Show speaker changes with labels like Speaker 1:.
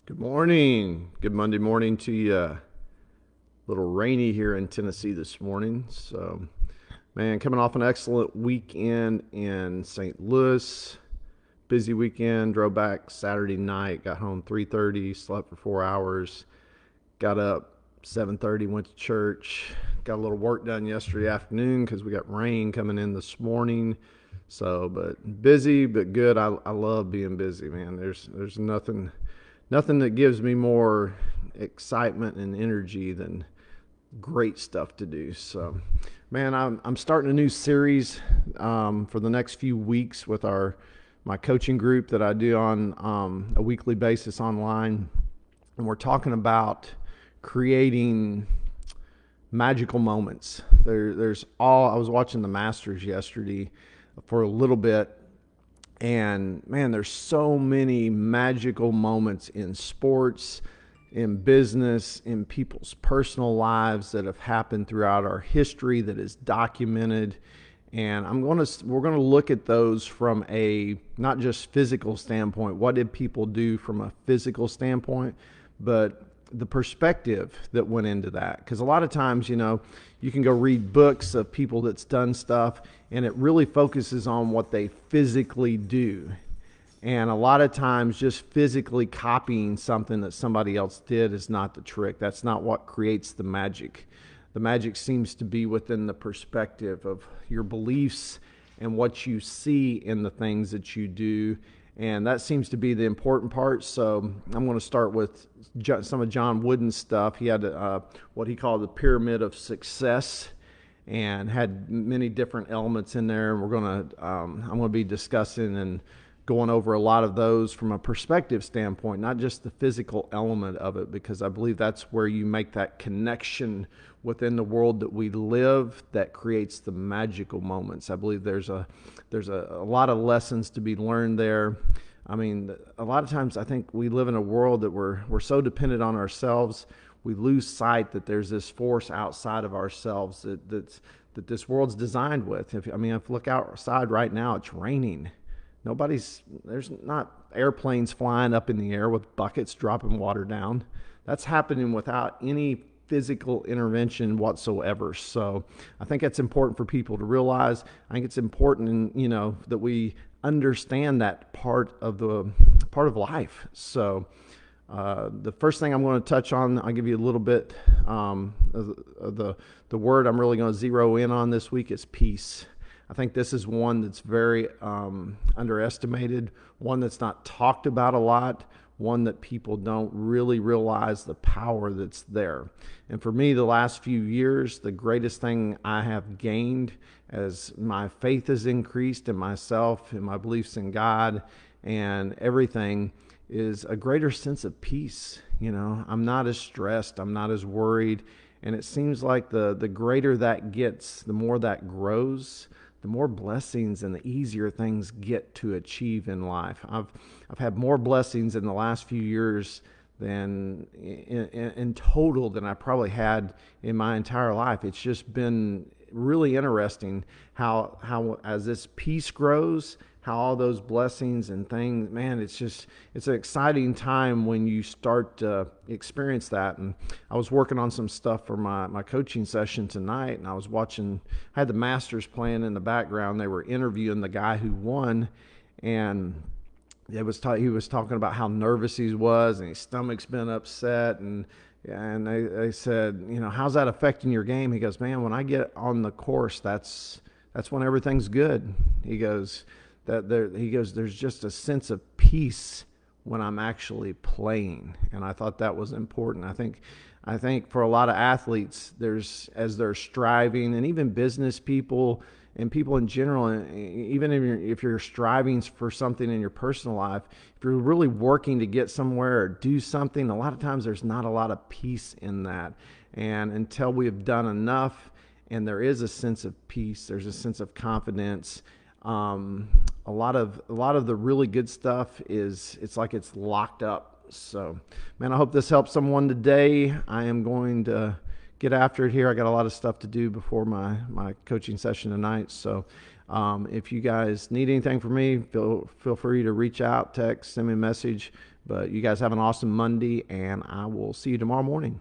Speaker 1: Good morning. Good Monday morning to you. A little rainy here in Tennessee this morning. So, man, coming off an excellent weekend in St. Louis. Busy weekend. Drove back Saturday night. Got home 3:30. Slept for 4 hours. Got up 7:30. Went to church. Got a little work done yesterday afternoon because we got rain coming in this morning. So, but busy but good. I love being busy, man. There's nothing that gives me more excitement and energy than great stuff to do. So, man, I'm starting a new series for the next few weeks with my coaching group that I do on a weekly basis online, and we're talking about creating magical moments. I was watching the Masters yesterday for a little bit, and man, there's so many magical moments in sports, in business, in people's personal lives that have happened throughout our history that is documented. And we're gonna look at those from a not just physical standpoint. What did people do from a physical standpoint, but the perspective that went into that? Because a lot of times, you can go read books of people that's done stuff, and it really focuses on what they physically do. And a lot of times, just physically copying something that somebody else did is not the trick. That's not what creates the magic. The magic seems to be within the perspective of your beliefs and what you see in the things that you do. And that seems to be the important part. So I'm going to start with some of John Wooden's stuff. He had what he called the pyramid of success, and had many different elements in there. And I'm going to be discussing and going over a lot of those from a perspective standpoint, not just the physical element of it, because I believe that's where you make that connection within the world that we live that creates the magical moments. I believe there's a lot of lessons to be learned there. I mean, a lot of times I think we live in a world that we're so dependent on ourselves, we lose sight that there's this force outside of ourselves that this world's designed with. If you look outside right now, it's raining. There's not airplanes flying up in the air with buckets dropping water down. That's happening without any physical intervention whatsoever. So I think it's important for people to realize. I think it's important, that we understand that part of life. So the first thing I'm going to touch on, I'll give you a little bit of the word I'm really going to zero in on this week is peace. I think this is one that's very underestimated, one that's not talked about a lot, one that people don't really realize the power that's there. And for me, the last few years, the greatest thing I have gained as my faith has increased in myself, in my beliefs in God, and everything is a greater sense of peace. I'm not as stressed, I'm not as worried. And it seems like the greater that gets, the more that grows, the more blessings and the easier things get to achieve in life. I've had more blessings in the last few years than in total than I probably had in my entire life. It's just been really interesting how as this peace grows, how all those blessings and things, man, it's an exciting time when you start to experience that. And I was working on some stuff for my coaching session tonight, and I had the Masters playing in the background. They were interviewing the guy who won, and he was talking about how nervous he was, and his stomach's been upset, and they said, how's that affecting your game? He goes, man, when I get on the course, that's when everything's good. He goes, there's just a sense of peace when I'm actually playing. And I thought that was important. I think for a lot of athletes, as they're striving, and even business people and people in general, even if you're striving for something in your personal life, if you're really working to get somewhere or do something, a lot of times there's not a lot of peace in that. And until we have done enough, and there is a sense of peace, there's a sense of confidence. A lot of the really good stuff it's like it's locked up. So, man, I hope this helps someone today. I am going to get after it here. I got a lot of stuff to do before my coaching session tonight. So If you guys need anything from me, feel free to reach out, text, send me a message. But you guys have an awesome Monday, and I will see you tomorrow morning.